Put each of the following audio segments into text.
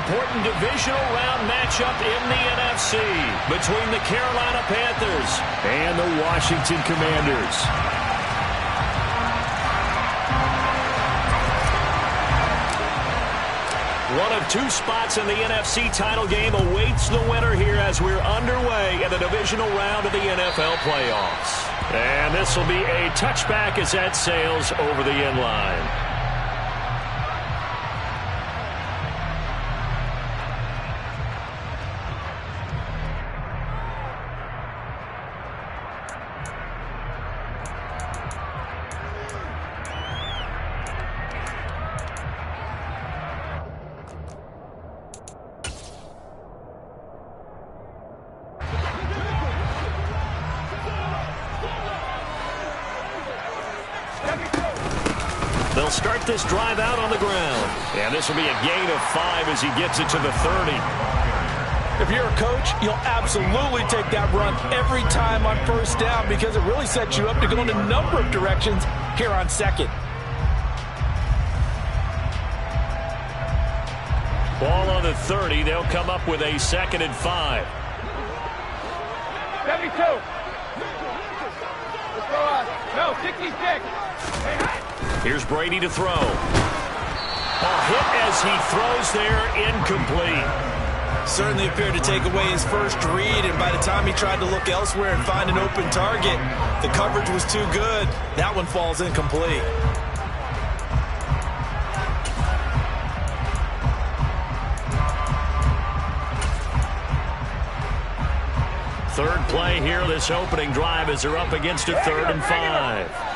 important divisional round matchup in the NFC between the Carolina Panthers and the Washington Commanders. One of two spots in the NFC title game awaits the winner here as we're underway in the divisional round of the NFL playoffs. And this will be a touchback as that sails over the end line. They'll start this drive out on the ground. And this will be a gain of 5 as he gets it to the 30. If you're a coach, you'll absolutely take that run every time on first down because it really sets you up to go in a number of directions here on second. Ball on the 30. They'll come up with a 2nd and 5. 72. Let's go on. No, 66. Here's Brady to throw. A hit as he throws there, incomplete. Certainly appeared to take away his first read, and by the time he tried to look elsewhere and find an open target, the coverage was too good. That one falls incomplete. Third play here, this opening drive as they're up against a 3rd and 5.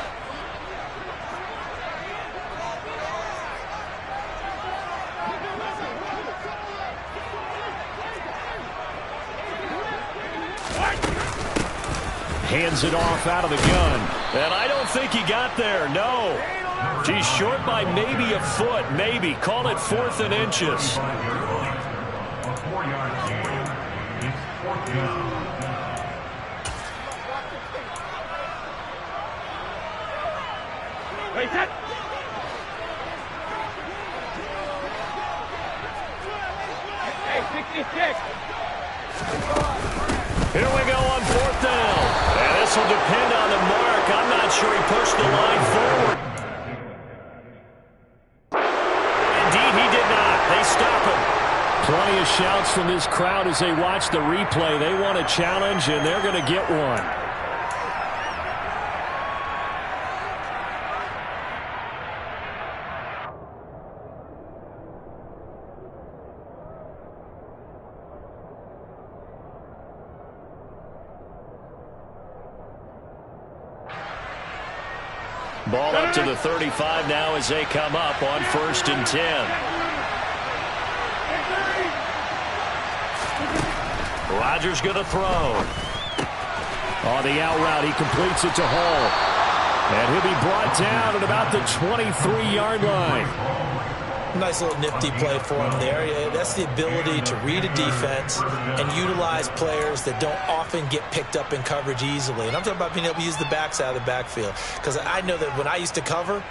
Hands it off out of the gun. And I don't think he got there, no. He's short by maybe a foot, maybe. Call it 4th and inches. Wait, that. Hey, 66. Here we go on 4th down. And this will depend on the mark. I'm not sure he pushed the line forward. Indeed, he did not. They stop him. Plenty of shouts from this crowd as they watch the replay. They want a challenge, and they're going to get one. Ball up to the 35 now as they come up on 1st and 10. Rodgers going to throw. On the out route, he completes it to Hall. And he'll be brought down at about the 23-yard line. Nice little nifty play for him there. Yeah, that's the ability to read a defense and utilize players that don't often get picked up in coverage easily. And I'm talking about being able to use the backs out of the backfield. Because I know that when I used to cover,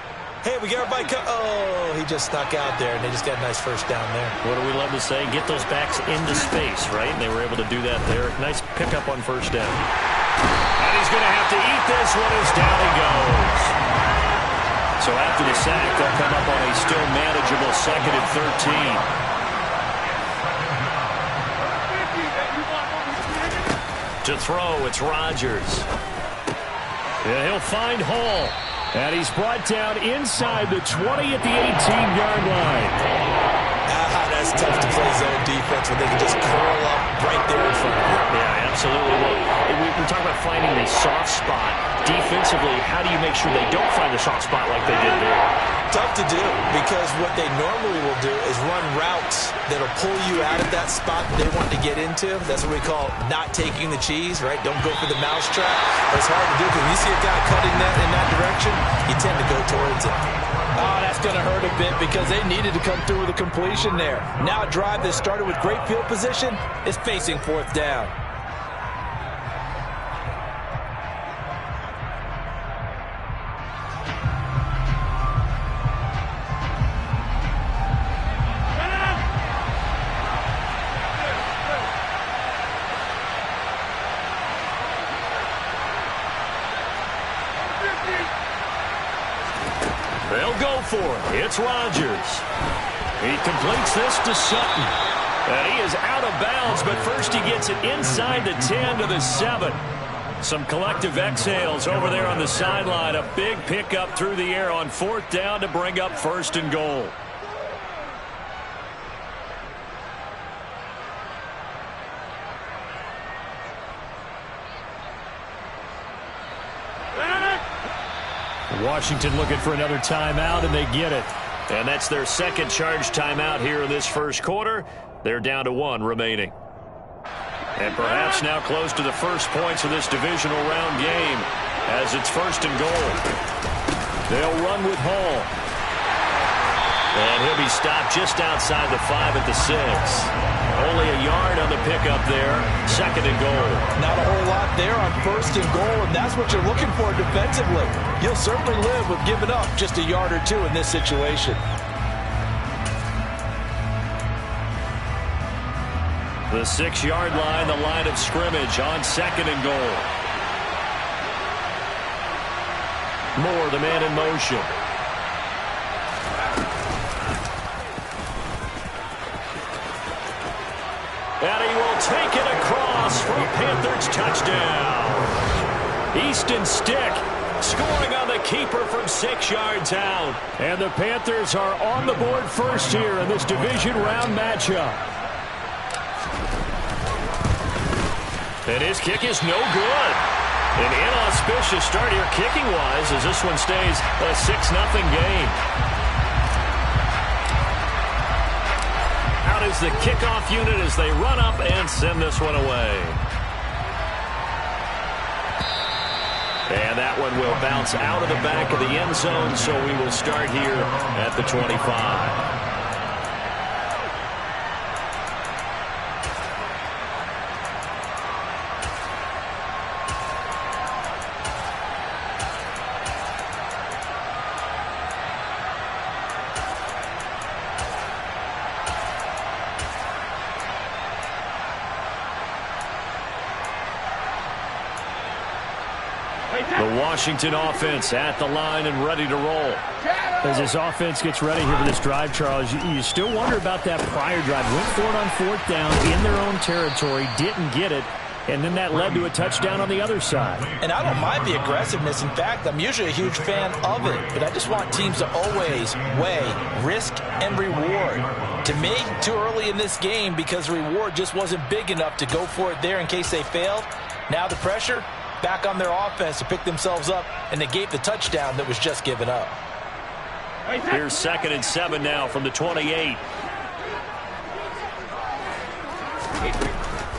hey, we got everybody oh, he just snuck out there, and they just got a nice first down there. What do we love to say? Get those backs into space, right? And they were able to do that there. Nice pickup on 1st down. And he's going to have to eat this one as down he goes. So after the sack, they'll come up on a still manageable 2nd and 13. To throw, it's Rodgers. And he'll find Hall. And he's brought down inside the 20 at the 18-yard line. That's tough to play zone defense when they can just curl up right there in front of you. Yeah, absolutely. Well, we talk about finding the soft spot. Defensively, how do you make sure they don't find the soft spot like they did there? Tough to do because what they normally will do is run routes that'll pull you out of that spot that they want to get into. That's what we call not taking the cheese, right? Don't go for the mousetrap. But it's hard to do because when you see a guy cutting that in that direction, you tend to go towards it. Oh, that's going to hurt a bit because they needed to come through with a completion there. Now a drive that started with great field position is facing 4th down. for it. It's Rodgers. He completes this to Sutton. And he is out of bounds, but first he gets it inside the 10 to the 7. Some collective exhales over there on the sideline. A big pickup through the air on 4th down to bring up 1st and goal. Washington looking for another timeout, and they get it. And that's their second charge timeout here in this first quarter. They're down to 1 remaining. And perhaps now close to the first points of this divisional round game as it's 1st and goal. They'll run with Hall. And he'll be stopped just outside the 5 at the 6. Only a yard on the pickup there. 2nd and goal. Not a whole lot there on 1st and goal, and that's what you're looking for defensively. You'll certainly live with giving up just a yard or 2 in this situation. The 6-yard line, the line of scrimmage on 2nd and goal. Moore, the man in motion. And he will take it across for a Panthers touchdown. Easton Stick scoring on the keeper from 6 yards out. And the Panthers are on the board first here in this division round matchup. And his kick is no good. An inauspicious start here kicking-wise as this one stays a 6-0 game. Out is the kickoff unit as they run up and send this one away. And that one will bounce out of the back of the end zone, so we will start here at the 25. The Washington offense at the line and ready to roll. As this offense gets ready here for this drive, Charles, you still wonder about that prior drive. Went for it on 4th down in their own territory, didn't get it, and then that led to a touchdown on the other side. And I don't mind the aggressiveness. In fact, I'm usually a huge fan of it, but I just want teams to always weigh risk and reward. To me, too early in this game because the reward just wasn't big enough to go for it there in case they failed. Now the pressure back on their offense to pick themselves up and negate the touchdown that was just given up. Here's 2nd and 7 now from the 28.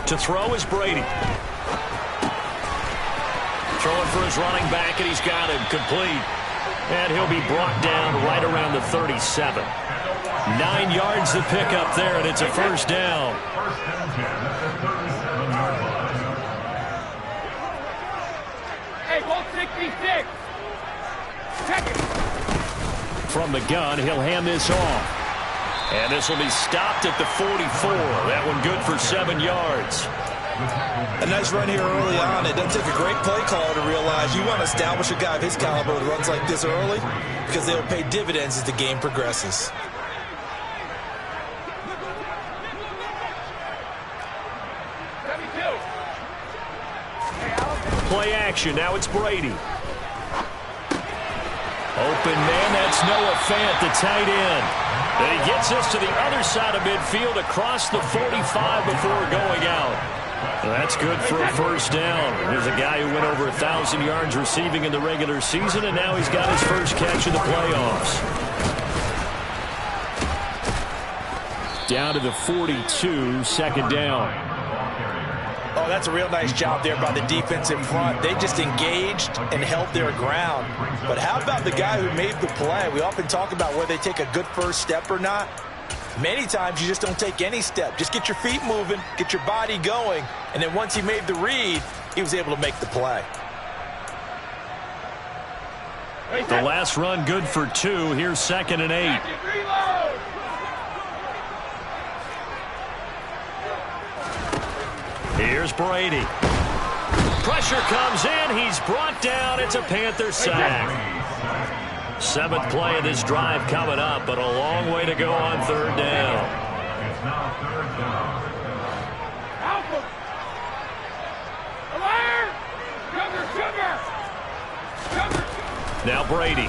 To throw is Brady. Throwing for his running back, and he's got him complete. And he'll be brought down right around the 37. 9 yards to pick up there, and it's a 1st down. Hey, ball 66. Check it. From the gun, he'll hand this off. And this will be stopped at the 44. That one good for 7 yards. A nice run here early on. It doesn't take a great play caller to realize you want to establish a guy of his caliber with runs like this early because they'll pay dividends as the game progresses. Play action. Now it's Brady. Open man. That's Noah Fant, the tight end. And he gets us to the other side of midfield across the 45 before going out. That's good for a 1st down. Here's a guy who went over 1,000 yards receiving in the regular season, and now he's got his first catch in the playoffs. Down to the 42, 2nd down. Oh, that's a real nice job there by the defense in front. They just engaged and held their ground. But how about the guy who made the play? We often talk about whether they take a good first step or not. Many times you just don't take any step. Just get your feet moving, get your body going, and then once he made the read, he was able to make the play. The last run good for 2. Here's 2nd and 8. Here's Brady. Pressure comes in. He's brought down. It's a Panther sack. Seventh play of this drive coming up, but a long way to go on third down. It's now third down. Alpha! Alaire! Sugar! Now Brady.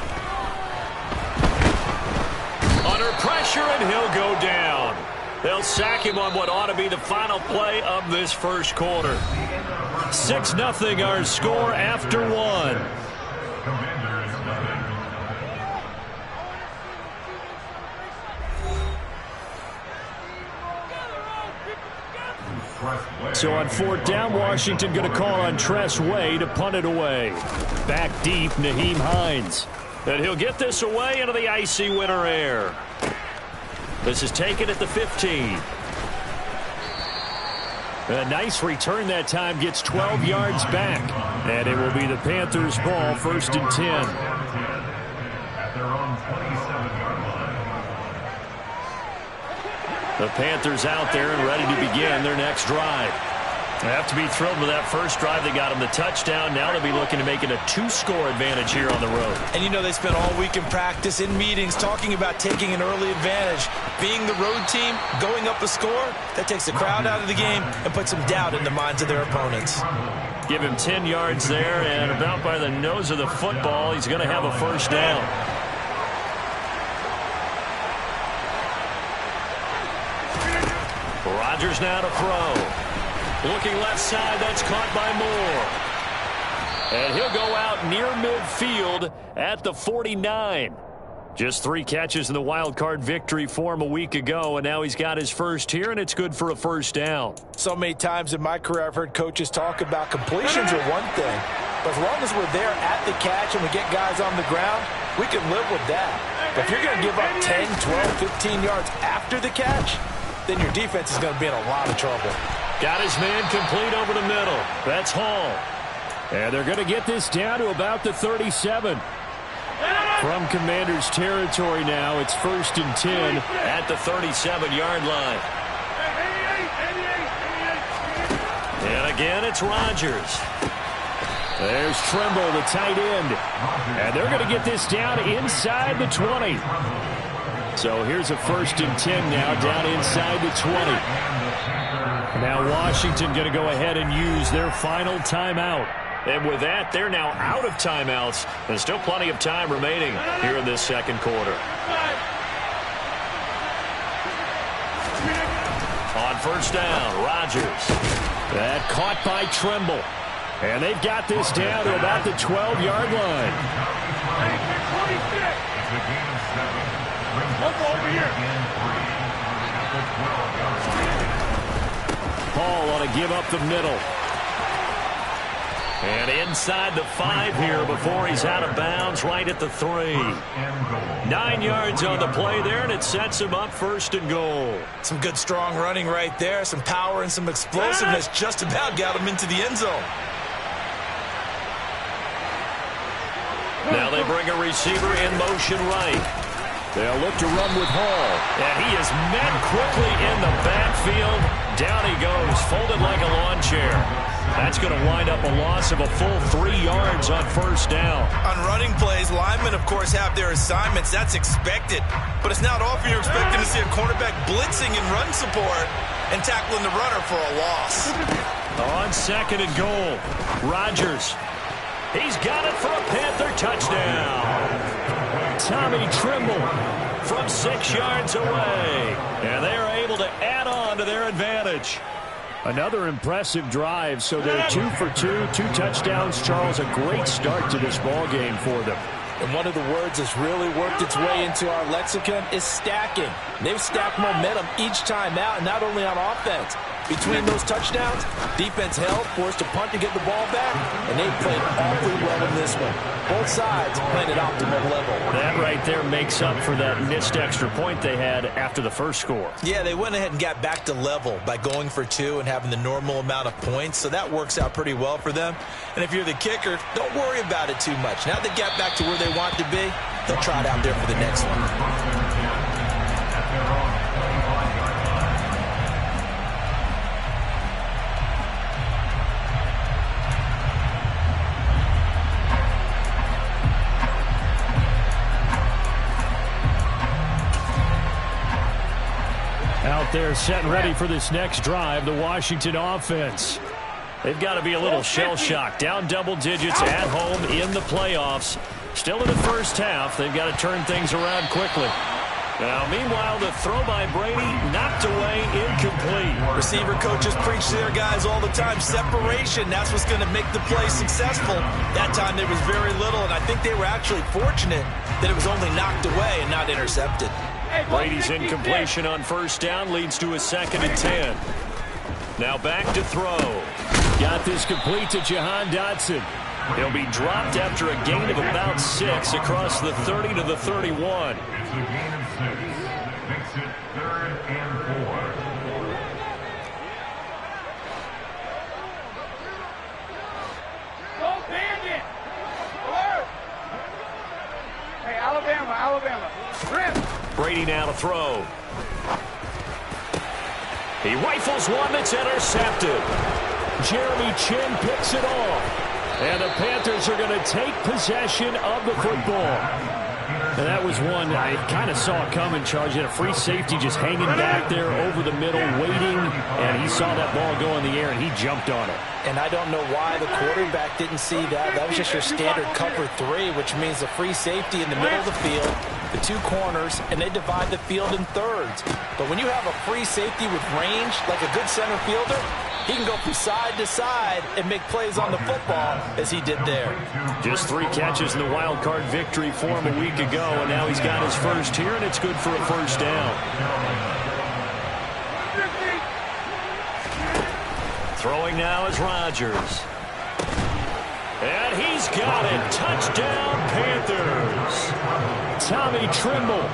Under pressure, and he'll go down. They'll sack him on what ought to be the final play of this first quarter. 6-0 our score after one. So on fourth down, Washington going to call on Tress Way to punt it away. Back deep, Nyheim Hines. And he'll get this away into the icy winter air. This is taken at the 15. A nice return that time, gets 12 yards back. And it will be the Panthers' ball, 1st and 10. At their own 27-yard line. The Panthers out there and ready to begin their next drive. They have to be thrilled with that first drive. They got them the touchdown. Now they'll be looking to make it a 2-score advantage here on the road. And you know they spent all week in practice, in meetings, talking about taking an early advantage. Being the road team, going up a score, that takes the crowd out of the game and puts some doubt in the minds of their opponents. Give him 10 yards there, and about by the nose of the football, he's going to have a first down. Rodgers now to throw. Looking left side, that's caught by Moore. And he'll go out near midfield at the 49. Just 3 catches in the wild card victory for him a week ago, and now he's got his first here, and it's good for a first down. So many times in my career I've heard coaches talk about completions are one thing, but as long as we're there at the catch and we get guys on the ground, we can live with that. But if you're going to give up 10, 12, 15 yards after the catch, then your defense is going to be in a lot of trouble. Got his man complete over the middle. That's Hall. And they're going to get this down to about the 37. From Commanders territory now, it's 1st and 10 at the 37-yard line. And again, it's Rodgers. There's Tremble, the tight end. And they're going to get this down inside the 20. So here's a 1st and 10 now, down inside the 20. Now Washington going to go ahead and use their final timeout. And with that, they're now out of timeouts. There's still plenty of time remaining here in this second quarter. On first down, Rodgers. That caught by Tremble. And they've got this down to about the 12-yard line. Hall ought to give up the middle. And inside the 5 here before he's out of bounds, right at the 3. 9 yards on the play there, and it sets him up 1st and goal. Some good strong running right there, some power and some explosiveness, just about got him into the end zone. Now they bring a receiver in motion right. They'll look to run with Hall. And he is met quickly in the backfield. Down he goes, folded like a lawn chair. That's going to wind up a loss of a full 3 yards on first down. On running plays, linemen, of course, have their assignments. That's expected. But it's not often you're expecting to see a cornerback blitzing in run support and tackling the runner for a loss. On 2nd and goal, Rodgers. He's got it for a Panther touchdown. Tommy Tremble from 6 yards away. And they are able to add on to their advantage. Another impressive drive, so they're 2 for 2, 2 touchdowns. Charles, a great start to this ball game for them. And one of the words that's really worked its way into our lexicon is stacking. They've stacked momentum each time out, and not only on offense. Between those touchdowns, defense held, forced to punt to get the ball back, and they played awfully well in this one. Both sides playing at optimal level. That right there makes up for that missed extra point they had after the first score. Yeah, they went ahead and got back to level by going for 2 and having the normal amount of points, so that works out pretty well for them. And if you're the kicker, don't worry about it too much. Now they got back to where they want to be, they'll try it out there for the next one. out there set and ready for this next drive, the Washington offense. They've got to be a little shell-shocked. Down double digits at home in the playoffs. Still in the first half. They've got to turn things around quickly. Now, meanwhile, the throw by Brady knocked away, incomplete. Receiver coaches preach to their guys all the time. Separation, that's what's going to make the play successful. That time there was very little, and I think they were actually fortunate that it was only knocked away and not intercepted. Brady's incompletion on first down leads to a 2nd and 10. Now back to throw. Got this complete to Jahan Dotson. He'll be dropped after a gain of about 6 across the 30 to the 31. It's a gain of 6. Makes it 3rd and 4. Go Bandit! Alert! Hey, Alabama. Rip! Brady now to throw. He rifles one that's intercepted. Jeremy Chin picks it off. And the Panthers are going to take possession of the football. And that was one I kind of saw coming, Charge. Had a free safety just hanging back there over the middle, waiting. And he saw that ball go in the air, and he jumped on it. And I don't know why the quarterback didn't see that. That was just your standard cover 3, which means a free safety in the middle of the field, the 2 corners, and they divide the field in thirds. But when you have a free safety with range, like a good center fielder, he can go from side to side and make plays on the football as he did there. Just 3 catches in the wild card victory for him a week ago, and now he's got his first here, and it's good for a first down. Throwing now is Rodgers. And he's got it. Touchdown, Panthers. Tommy Tremble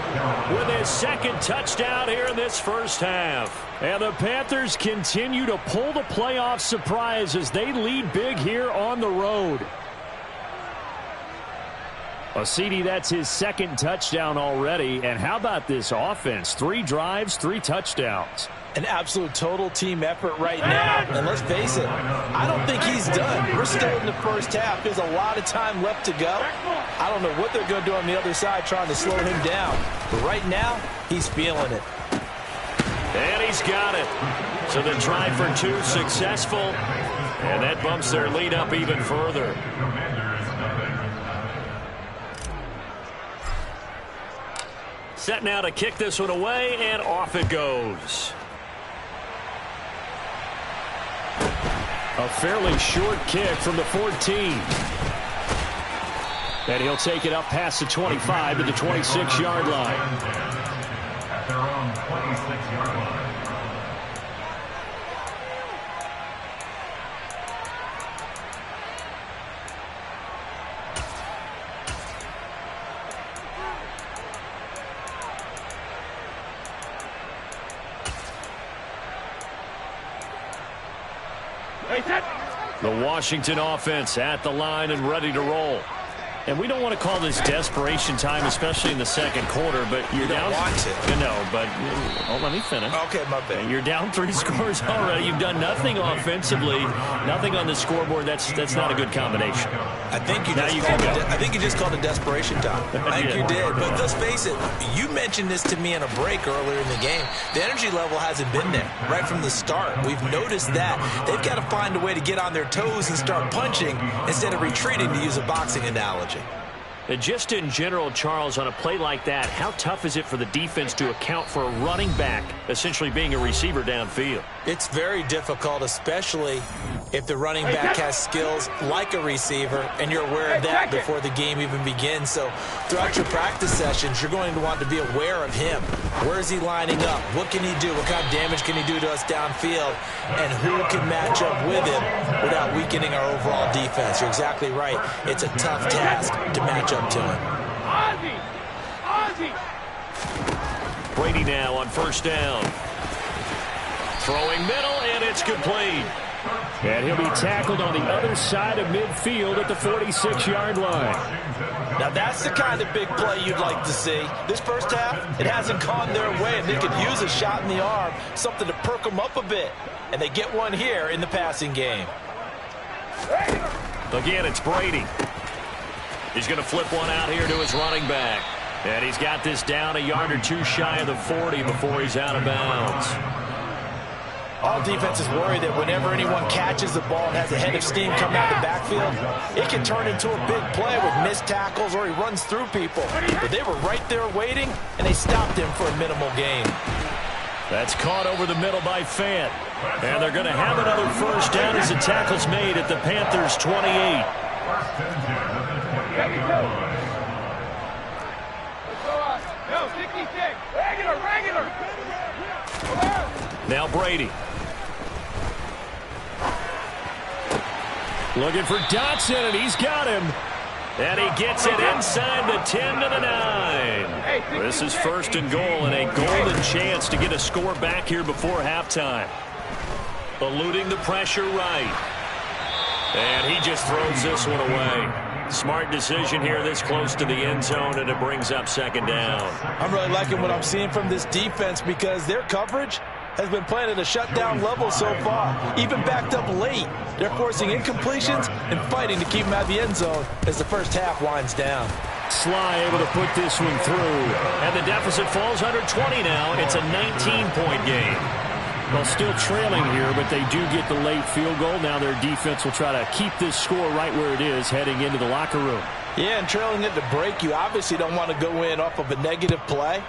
With his 2nd touchdown here in this first half. And the Panthers continue to pull the playoff surprise as they lead big here on the road. CD, that's his 2nd touchdown already. And how about this offense? 3 drives, 3 touchdowns. An absolute total team effort right now. And let's face it, I don't think he's done. We're still in the first half. There's a lot of time left to go. I don't know what they're going to do on the other side trying to slow him down. But right now, he's feeling it. And he's got it. So the try for 2 successful. And that bumps their lead up even further. Set now to kick this one away, and off it goes. A fairly short kick from the 14. And he'll take it up past the 25 to the 26-yard line. At their own 26-yard line. The Washington offense at the line and ready to roll. And we don't want to call this desperation time, especially in the 2nd quarter, but you're down. You don't want to. No, but let me finish. Okay, my bad. You're down 3 scores already. You've done nothing offensively, nothing on the scoreboard. That's not a good combination. I think you just called it desperation time. I think you did. But let's face it, you mentioned this to me in a break earlier in the game. The energy level hasn't been there right from the start. We've noticed that. They've got to find a way to get on their toes and start punching instead of retreating, to use a boxing analogy. And just in general, Charles, on a play like that, how tough is it for the defense to account for a running back essentially being a receiver downfield? It's very difficult, especially if the running back has skills like a receiver, and you're aware of that before the game even begins. So throughout your practice sessions, you're going to want to be aware of him. Where is he lining up? What can he do? What kind of damage can he do to us downfield? And who can match up with him without weakening our overall defense? You're exactly right. It's a tough task to match up to him. Brady now on first down. Throwing middle, and it's complete. And he'll be tackled on the other side of midfield at the 46-yard line. Now that's the kind of big play you'd like to see. This first half, it hasn't gone their way, and they could use a shot in the arm, something to perk them up a bit. And they get one here in the passing game. Again, it's Brady. He's going to flip one out here to his running back. And he's got this down a yard or 2 shy of the 40 before he's out of bounds. all defenses worry that whenever anyone catches the ball and has a head of steam coming out of the backfield, it can turn into a big play with missed tackles or he runs through people. But they were right there waiting, and they stopped him for a minimal gain. That's caught over the middle by Fant. And they're going to have another first down as the tackle's made at the Panthers' 28. No, 66. Regular. Now Brady. Looking for Dotson, and he's got him. And he gets it inside the 10 to the 9. This is first and goal, and a golden chance to get a score back here before halftime. Eluding the pressure right. And he just throws this one away. Smart decision here this close to the end zone, and it brings up second down. I'm really liking what I'm seeing from this defense because their coverage has been playing at a shutdown level so far. Even backed up late, they're forcing incompletions and fighting to keep them out of the end zone as the first half winds down. Sly able to put this one through. And the deficit falls under 20 now. It's a 19-point game. Well, still trailing here, but they do get the late field goal. Now their defense will try to keep this score right where it is heading into the locker room. Yeah, and trailing at the break, you obviously don't want to go in off of a negative play.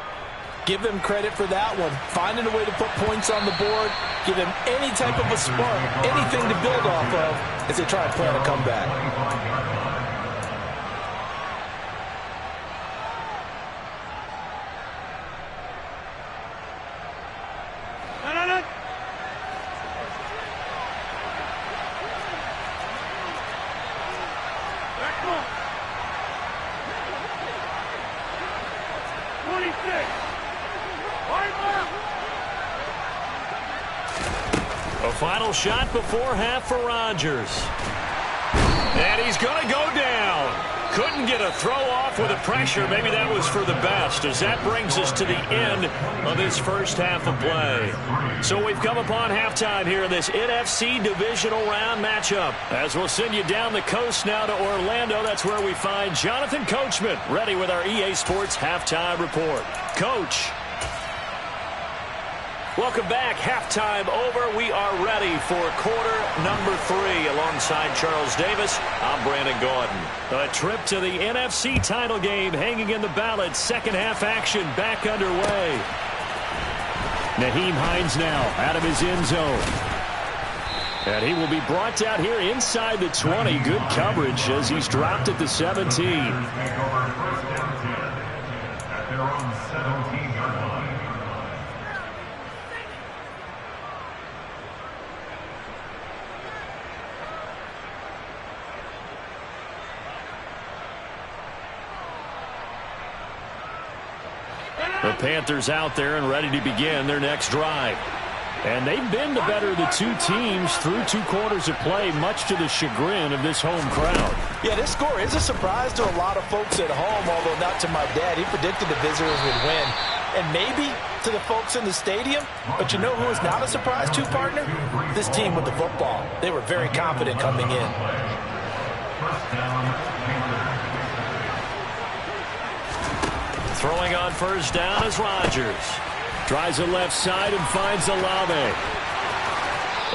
Give them credit for that one. Finding a way to put points on the board. Give them any type of a spark, anything to build off of as they try and plan a comeback. No. Back up. 26. A final shot before half for Rodgers. And he's going to go down. Couldn't get a throw off with the pressure. Maybe that was for the best, as that brings us to the end of this first half of play. So we've come upon halftime here in this NFC divisional round matchup. As we'll send you down the coast now to Orlando, that's where we find Jonathan Coachman ready with our EA Sports halftime report. Coach. Welcome back. Halftime over. We are ready for quarter number 3. Alongside Charles Davis, I'm Brandon Gaudin. A trip to the NFC title game hanging in the balance. Second half action back underway. Nyheim Hines now out of his end zone. And he will be brought out here inside the 20. Good coverage as he's dropped at the 17. The Panthers out there and ready to begin their next drive. And they've been the better of the two teams through 2 quarters of play, much to the chagrin of this home crowd. Yeah, this score is a surprise to a lot of folks at home, although not to my dad. He predicted the visitors would win. And maybe to the folks in the stadium. But you know who is not a surprise to, partner? This team with the football. They were very confident coming in. Throwing on first down is Rodgers. Tries the left side and finds Olave.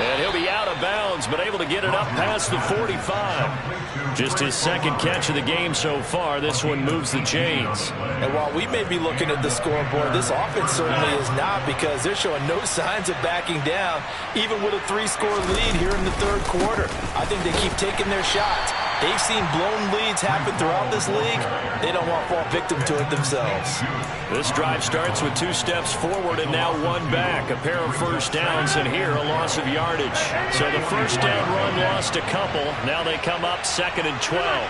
And he'll be out of bounds, but able to get it up past the 45. Just his second catch of the game so far. This one moves the chains. And while we may be looking at the scoreboard, this offense certainly is not, because they're showing no signs of backing down, even with a 3-score lead here in the third quarter. I think they keep taking their shots. They've seen blown leads happen throughout this league. They don't want to fall victim to it themselves. This drive starts with 2 steps forward and now 1 back. A pair of first downs, and here a loss of yardage. So the first down run lost a couple. Now they come up 2nd and 12.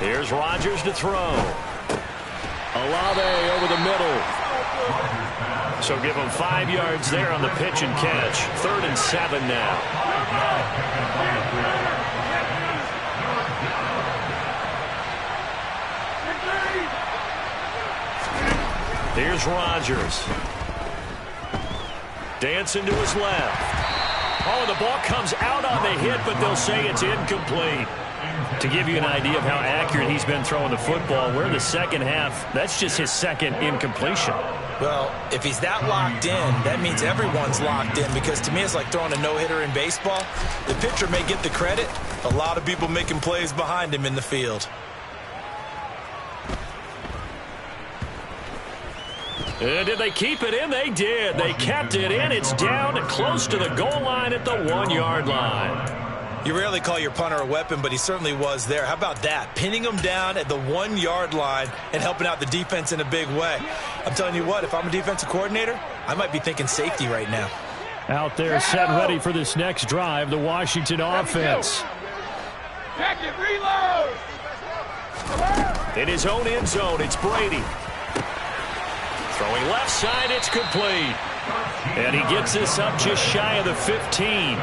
Here's Rodgers to throw. Olave over the middle. So give him 5 yards there on the pitch and catch. 3rd and 7 now. Here's Rodgers. Dancing to his left. Oh, the ball comes out on the hit, but they'll say it's incomplete. To give you an idea of how accurate he's been throwing the football, we're in the second half. That's just his second incompletion. Well, if he's that locked in, that means everyone's locked in, because to me it's like throwing a no-hitter in baseball. The pitcher may get the credit. A lot of people making plays behind him in the field. Did they keep it in? They did. They kept it in. It's down close to the goal line at the 1-yard line. You rarely call your punter a weapon, but he certainly was there. How about that? Pinning him down at the 1-yard line and helping out the defense in a big way. I'm telling you what, if I'm a defensive coordinator, I might be thinking safety right now. Out there set ready for this next drive, the Washington offense. Check it, reload! In his own end zone, it's Brady. Throwing left side, it's complete. And he gets this up just shy of the 15.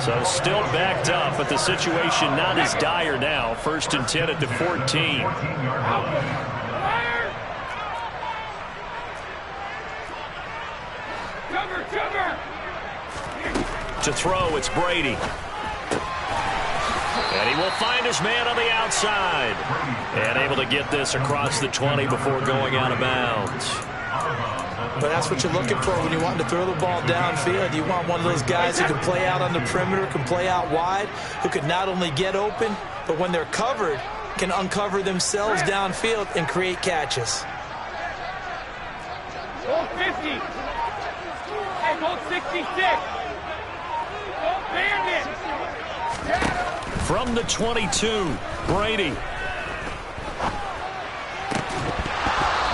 So still backed up, but the situation not as dire now. 1st and 10 at the 14. Cover! To throw, it's Brady. And he will find his man on the outside. And able to get this across the 20 before going out of bounds. But that's what you're looking for when you want to throw the ball downfield. You want one of those guys who can play out on the perimeter, can play out wide, who can not only get open, but when they're covered, can uncover themselves downfield and create catches. Hold 50. Hey, hold 66. Hold bandit. From the 22, Brady.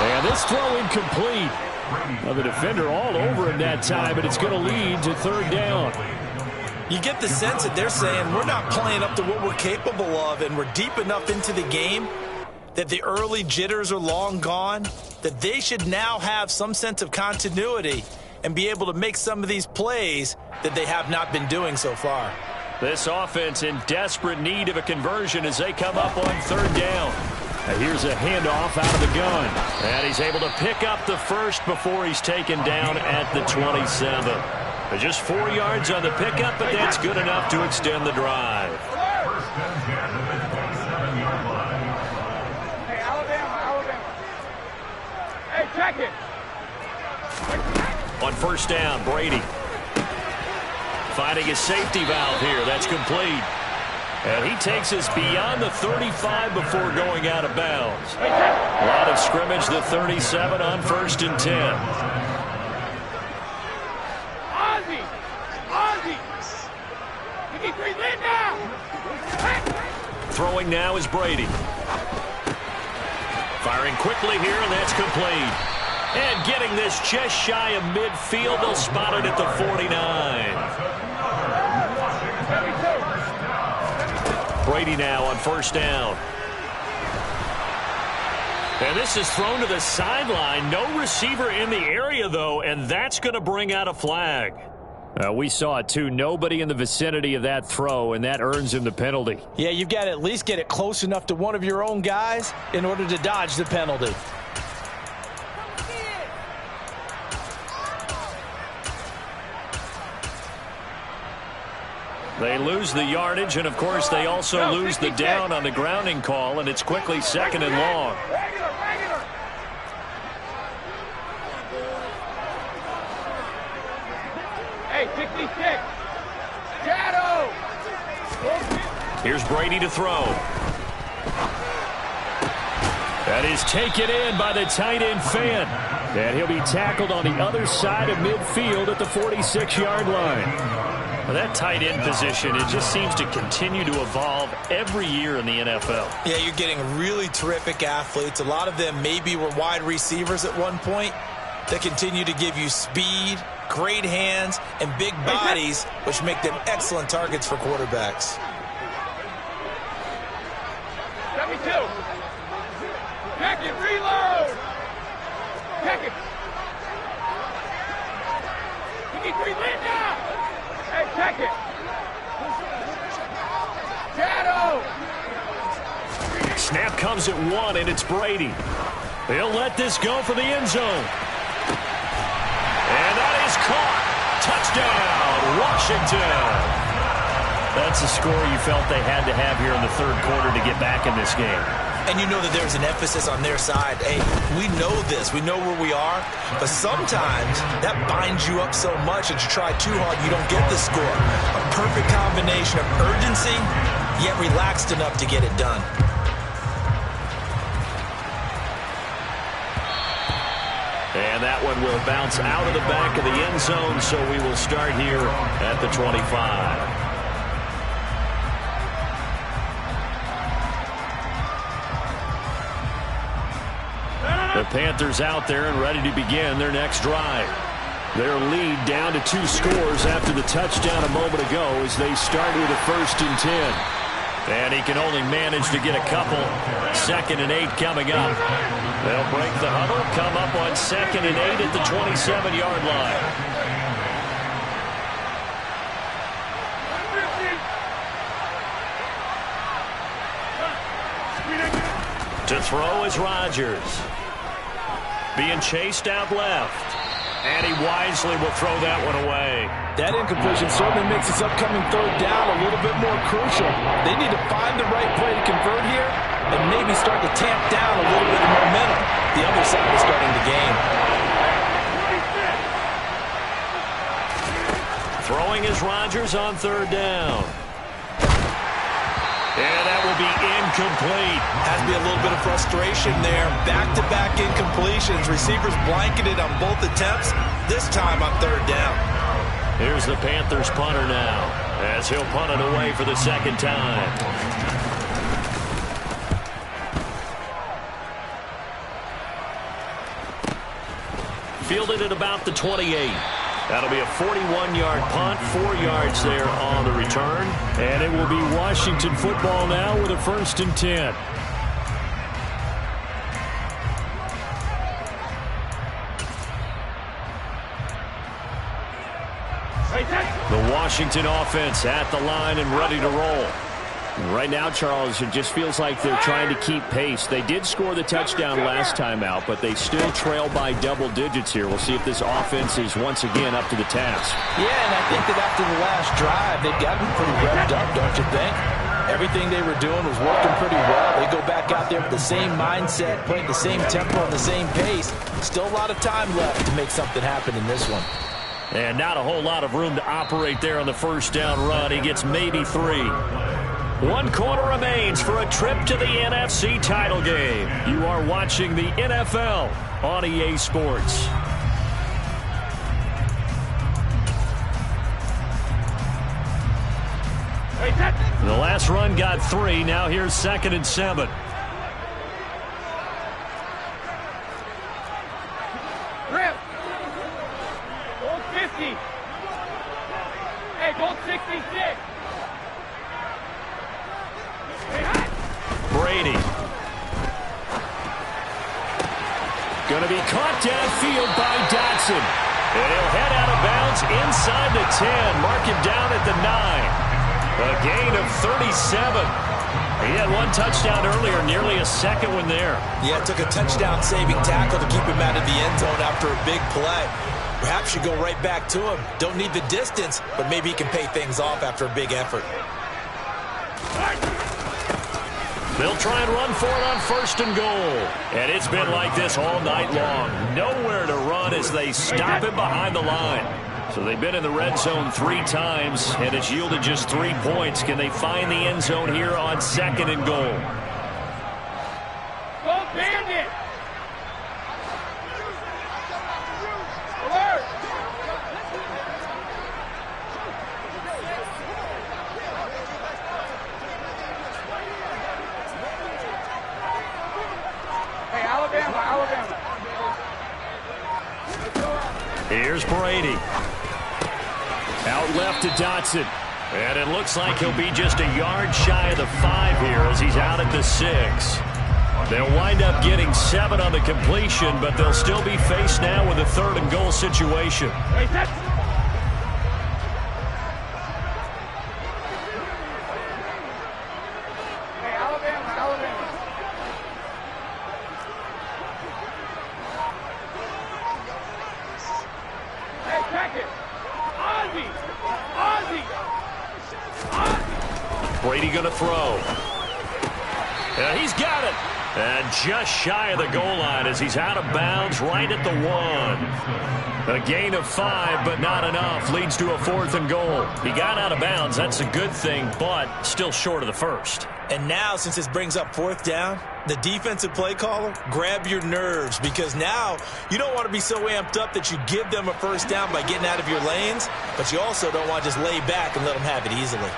And this throw incomplete. Well, the defender all over him that time, but it's going to lead to 3rd down. You get the sense that they're saying we're not playing up to what we're capable of, and we're deep enough into the game that the early jitters are long gone, that they should now have some sense of continuity and be able to make some of these plays that they have not been doing so far. This offense in desperate need of a conversion as they come up on 3rd down. Here's a handoff out of the gun. And he's able to pick up the first before he's taken down at the 27. Just 4 yards on the pickup, but that's good enough to extend the drive. Hey, Alabama. Hey, check it. On 1st down, Brady. Finding his safety valve here. That's complete. And he takes us beyond the 35 before going out of bounds. Line of scrimmage, the 37 on 1st and 10. Ozzie! 53, lead now! Throwing now is Brady. Firing quickly here, and that's complete. And getting this just shy of midfield. They'll spot it at the 49. Brady now on 1st down. And this is thrown to the sideline. No receiver in the area, though, and that's going to bring out a flag. We saw it, too. Nobody in the vicinity of that throw, and that earns him the penalty. Yeah, you've got to at least get it close enough to one of your own guys in order to dodge the penalty. They lose the yardage, and, of course, they also lose the down on the grounding call, and it's quickly 2nd and long. Regular. Hey, 66. Shadow. Here's Brady to throw. That is taken in by the tight end, Fant. And he'll be tackled on the other side of midfield at the 46-yard line. Well, that tight end position, it just seems to continue to evolve every year in the NFL. Yeah, you're getting really terrific athletes. A lot of them maybe were wide receivers at one point that continue to give you speed, great hands, and big bodies, which make them excellent targets for quarterbacks. 72. Check it, reload. Check it. 53, lead now. Hey, check it. Shadow. Snap comes at 1, and it's Brady. He'll let this go for the end zone. And that is caught. Touchdown, Washington. That's the score you felt they had to have here in the third quarter to get back in this game. And you know that there's an emphasis on their side. Hey, we know this. We know where we are. But sometimes that binds you up so much that you try too hard, you don't get the score. A perfect combination of urgency, yet relaxed enough to get it done. And that one will bounce out of the back of the end zone, so we will start here at the 25. The Panthers out there and ready to begin their next drive. Their lead down to 2 scores after the touchdown a moment ago as they start with a 1st and 10. And he can only manage to get a couple. 2nd and 8 coming up. They'll break the huddle, come up on 2nd and 8 at the 27-yard line. To throw is Rodgers. Being chased out left. And he wisely will throw that one away. That incompletion certainly makes this upcoming 3rd down a little bit more crucial. They need to find the right play to convert here and maybe start to tamp down a little bit of momentum. The other side is starting to gain. Throwing is Rodgers on 3rd down. And that will be incomplete. Has to be a little bit of frustration there. Back-to-back incompletions. Receivers blanketed on both attempts, this time on 3rd down. Here's the Panthers punter now, as he'll punt it away for the 2nd time. Fielded at about the 28. That'll be a 41-yard punt, 4 yards there on the return. And it will be Washington football now with a 1st and 10. The Washington offense at the line and ready to roll. Right now, Charles, it just feels like they're trying to keep pace. They did score the touchdown last time out, but they still trail by double digits here. We'll see if this offense is once again up to the task. Yeah, and I think that after the last drive, they've got to be pretty revved up, don't you think? Everything they were doing was working pretty well. They go back out there with the same mindset, playing the same tempo and the same pace. Still a lot of time left to make something happen in this one. And not a whole lot of room to operate there on the 1st down run. He gets maybe 3. 1 quarter remains for a trip to the NFC title game. You are watching the NFL on EA Sports. The last run got 3. Now here's 2nd and 7. Grip. Goal 50. Hey, goal 66. Brady. Going to be caught downfield by Dotson. And he'll head out of bounds inside the 10. Mark him down at the 9. A gain of 37. He had 1 touchdown earlier, nearly a 2nd one there. Yeah, it took a touchdown-saving tackle to keep him out of the end zone after a big play. Perhaps you go right back to him. Don't need the distance, but maybe he can pay things off after a big effort. They'll try and run for it on 1st and goal. And it's been like this all night long. Nowhere to run as they stop him behind the line. So they've been in the red zone 3 times, and it's yielded just 3 points. Can they find the end zone here on 2nd and goal? Go Bandit. Alert. Hey, Alabama. Here's Brady. Out left to Dotson. And it looks like he'll be just a yard shy of the 5 here as he's out at the 6. They'll wind up getting 7 on the completion, but they'll still be faced now with a 3rd and goal situation. Hey, check it. Ozzy. Brady going to throw. And he's got it. And just shy of the goal line as he's out of bounds right at the 1. A gain of 5, but not enough. Leads to a 4th and goal. He got out of bounds. That's a good thing, but still short of the first. And now, since this brings up 4th down, the defensive play caller, grab your nerves, because now you don't want to be so amped up that you give them a first down by getting out of your lanes, but you also don't want to just lay back and let them have it easily.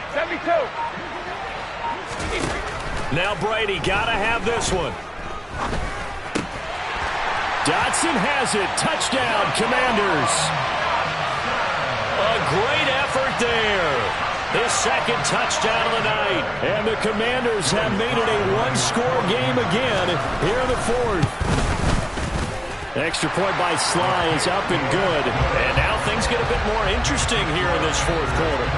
72. Now Brady got to have this one. Dotson has it. Touchdown, Commanders. A great effort there. His second touchdown of the night. And the Commanders have made it a one-score game again here in the 4th. Extra point by Sly is up and good. And now things get a bit more interesting here in this 4th quarter.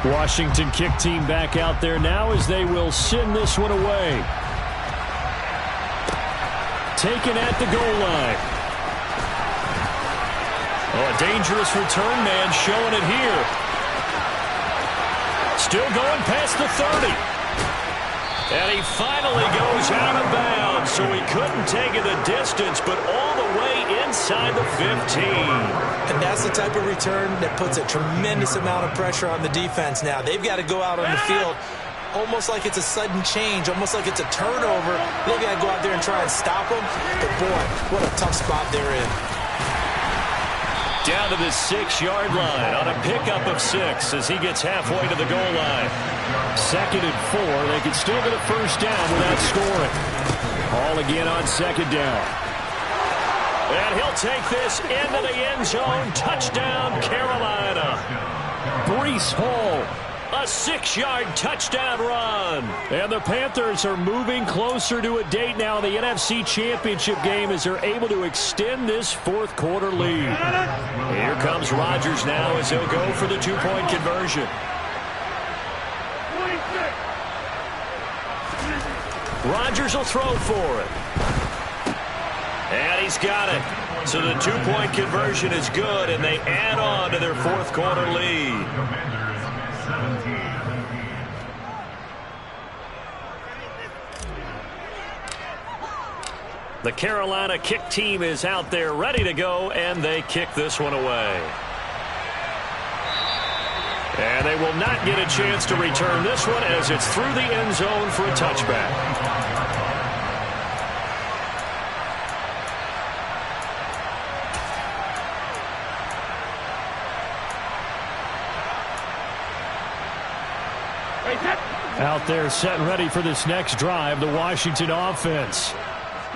Washington kick team back out there now as they will send this one away. Taken at the goal line. Oh, a dangerous return man showing it here. Still going past the 30. And he finally goes out of bounds, so he couldn't take it the distance, but all the way inside the 15. And that's the type of return that puts a tremendous amount of pressure on the defense now. They've got to go out on the field almost like it's a sudden change, almost like it's a turnover. They've got to go out there and try and stop them. But, boy, what a tough spot they're in. Down to the 6-yard line on a pickup of 6 as he gets halfway to the goal line. 2nd and 4. They can still get a first down without scoring. All again on 2nd down. And he'll take this into the end zone. Touchdown, Carolina. Breece Hall. A 6-yard touchdown run. And the Panthers are moving closer to a date now. The NFC Championship game as they're able to extend this 4th quarter lead. Here comes Rodgers now as he'll go for the 2-point conversion. Rodgers will throw for it. And he's got it. So the 2-point conversion is good, and they add on to their 4th quarter lead. The Carolina kick team is out there ready to go, and they kick this one away. And they will not get a chance to return this one as it's through the end zone for a touchback. Out there set and ready for this next drive, the Washington offense.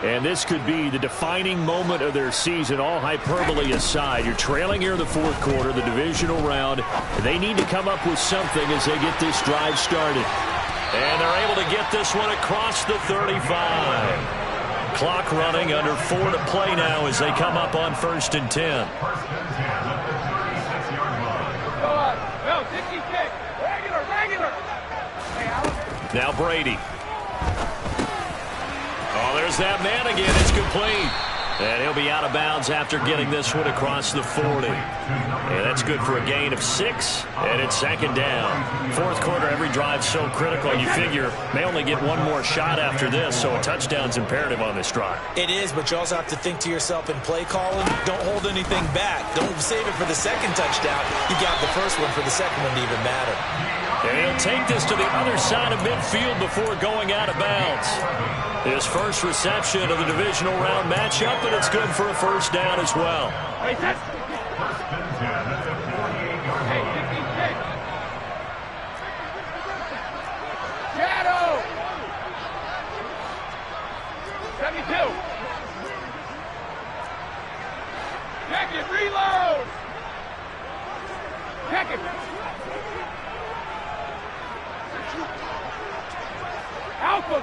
And this could be the defining moment of their season, all hyperbole aside. You're trailing here in the 4th quarter, the divisional round. They need to come up with something as they get this drive started. And they're able to get this one across the 35. Clock running, under 4 to play now as they come up on 1st and 10. Now Brady. Oh, there's that man again. It's complete. And he'll be out of bounds after getting this one across the 40. And that's good for a gain of 6. And it's 2nd down. 4th quarter, every drive so critical. You figure they only get one more shot after this, so a touchdown's imperative on this drive. It is, but you also have to think to yourself in play calling, don't hold anything back. Don't save it for the 2nd touchdown. You got the first one for the 2nd one to even matter. And he'll take this to the other side of midfield before going out of bounds. His first reception of the divisional round matchup, and it's good for a first down as well. Shadow. 72. Check it, reload. Check it. Alpha.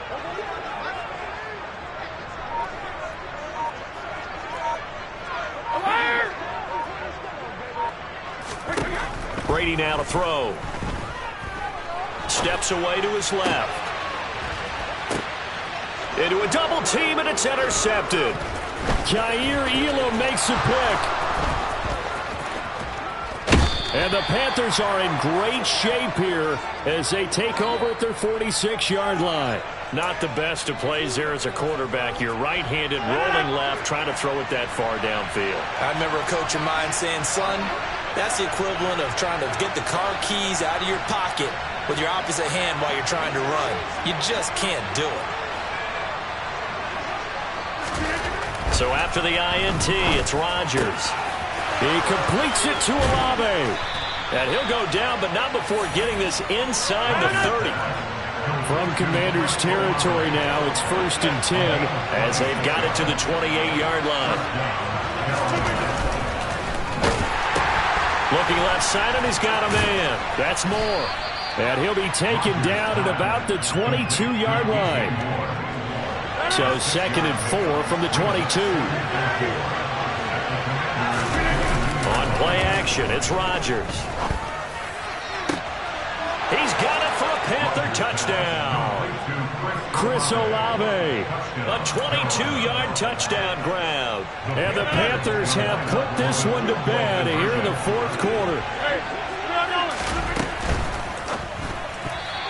Brady now to throw. Steps away to his left. Into a double team, and it's intercepted. Kaiir Elam makes a pick. And the Panthers are in great shape here as they take over at their 46-yard line. Not the best of plays there as a quarterback. You're right-handed, rolling left, trying to throw it that far downfield. I remember a coach of mine saying, son, that's the equivalent of trying to get the car keys out of your pocket with your opposite hand while you're trying to run. You just can't do it. So after the INT, it's Rodgers. He completes it to Olave. And he'll go down, but not before getting this inside the 30. From Commanders territory now, it's 1st and 10 as they've got it to the 28-yard line. Looking left side, and he's got a man. That's Moore. And he'll be taken down at about the 22-yard line. So 2nd and 4 from the 22. On play action, it's Rodgers. He's got it for a Panther touchdown. Chris Olave. A 22-yard touchdown grab. And the Panthers have put this one to bed here in the 4th quarter.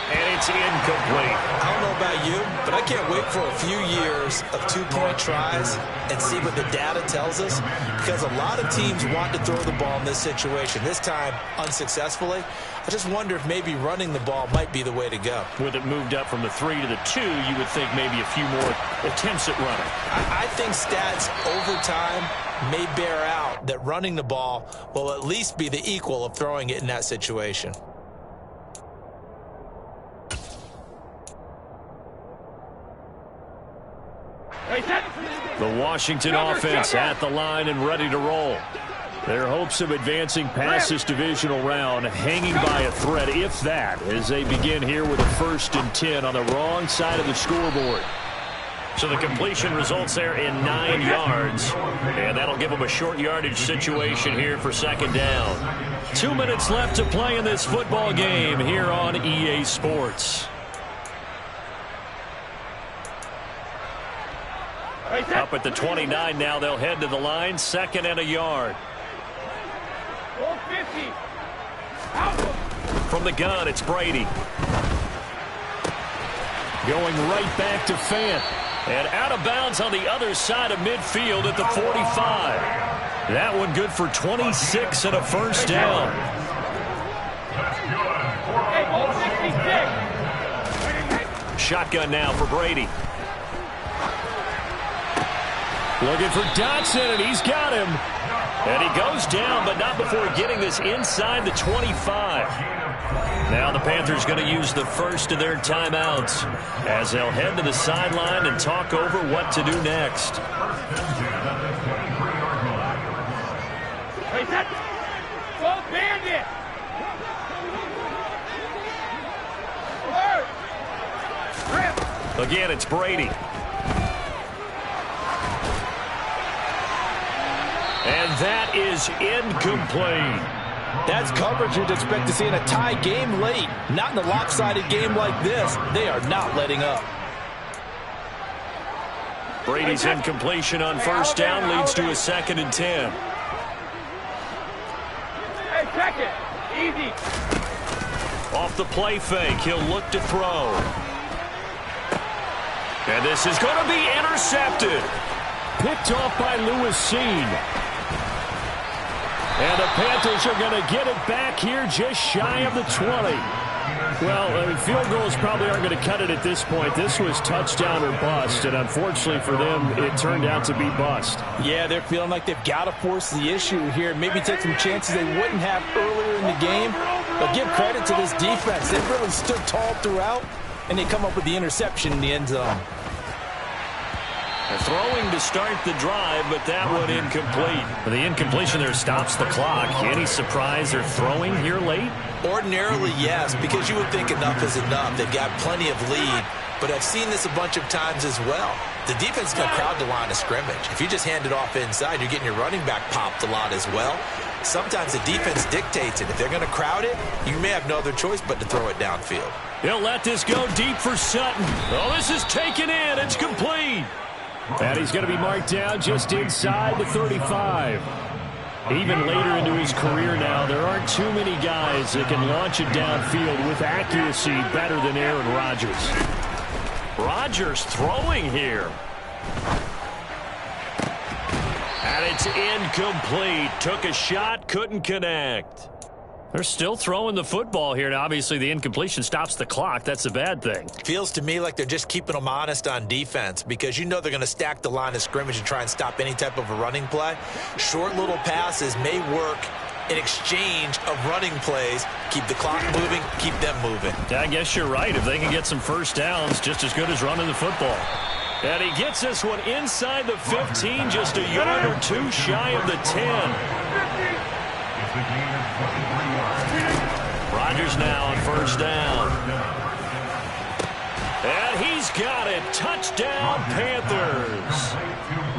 And it's incomplete. I don't know about you, but I can't wait for a few years of two-point tries and see what the data tells us, because a lot of teams want to throw the ball in this situation. This time, unsuccessfully. I just wonder if maybe running the ball might be the way to go. With it moved up from the 3 to the 2, you would think maybe a few more attempts at running. I think stats over time may bear out that running the ball will at least be the equal of throwing it in that situation. The Washington offense at the line and ready to roll. Their hopes of advancing past this divisional round hanging by a thread, if that, as they begin here with a 1st and 10 on the wrong side of the scoreboard. So the completion results there in 9 yards, and that'll give them a short yardage situation here for 2nd down. 2 minutes left to play in this football game here on EA Sports. Up at the 29 now, they'll head to the line, 2nd and a yard. From the gun, it's Brady. Going right back to Fant. And out of bounds on the other side of midfield at the 45. That one good for 26 and a 1st down. Shotgun now for Brady. Looking for Dotson, and he's got him. And he goes down, but not before getting this inside the 25. Now the Panthers going to use the first of their timeouts as they'll head to the sideline and talk over what to do next. Go Bandit! Again, it's Brady. And that is incomplete. That's coverage you'd expect to see in a tie game late. Not in a lopsided game like this. They are not letting up. Brady's incompletion on 1st down leads to a 2nd and 10. Hey, check it. Easy. Off the play fake, he'll look to throw. And this is going to be intercepted. Picked off by Lewis Cine. And the Panthers are going to get it back here just shy of the 20. Well, I mean, field goals probably aren't going to cut it at this point. This was touchdown or bust, and unfortunately for them, it turned out to be bust. Yeah, they're feeling like they've got to force the issue here. Maybe take some chances they wouldn't have earlier in the game. But give credit to this defense. They've really stood tall throughout, and they come up with the interception in the end zone. They're throwing to start the drive, but that one incomplete. The incompletion there stops the clock. Any surprise they're throwing here late? Ordinarily, yes, because you would think enough is enough. They've got plenty of lead, but I've seen this a bunch of times as well. The defense is going to crowd the line of scrimmage. If you just hand it off inside, you're getting your running back popped a lot as well. sometimes the defense dictates it. If they're going to crowd it, you may have no other choice but to throw it downfield. He'll let this go deep for Sutton. Oh, this is taken in. It's complete. And he's going to be marked down just inside the 35. Even later into his career now, there aren't too many guys that can launch it downfield with accuracy better than Aaron Rodgers. Rodgers throwing here. And it's incomplete. Took a shot, couldn't connect. They're still throwing the football here. Now, obviously, the incompletion stops the clock. That's a bad thing. Feels to me like they're just keeping them honest on defense because you know they're going to stack the line of scrimmage and try and stop any type of a running play. Short little passes may work in exchange of running plays. Keep the clock moving, keep them moving. Yeah, I guess you're right. If they can get some first downs, just as good as running the football. And he gets this one inside the 15, just a yard or two shy of the 10. Rodgers now on first down. And he's got it. Touchdown, Panthers.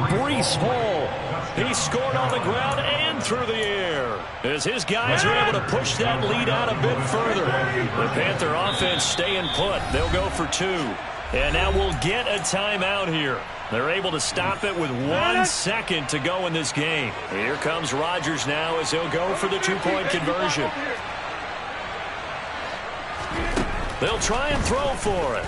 Breece Hall. He scored on the ground and through the air as his guys are able to push that lead out a bit further. The Panther offense staying put. They'll go for 2. And now we'll get a timeout here. They're able to stop it with 1 second to go in this game. Here comes Rodgers now as he'll go for the 2-point conversion. They'll try and throw for it.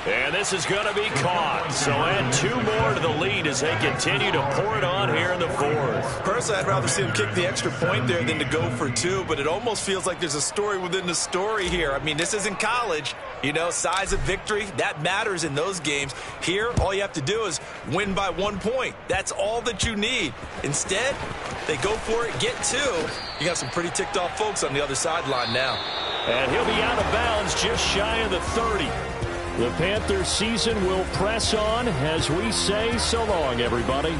And this is going to be caught. So add 2 more to the lead as they continue to pour it on here in the 4th. Personally, I'd rather see him kick the extra point there than to go for 2, but it almost feels like there's a story within the story here. I mean, this isn't college. You know, size of victory, that matters in those games. Here, all you have to do is win by 1 point. That's all that you need. Instead, they go for it, get 2. You got some pretty ticked off folks on the other sideline now. And he'll be out of bounds just shy of the 30. The Panthers season will press on as we say so long, everybody.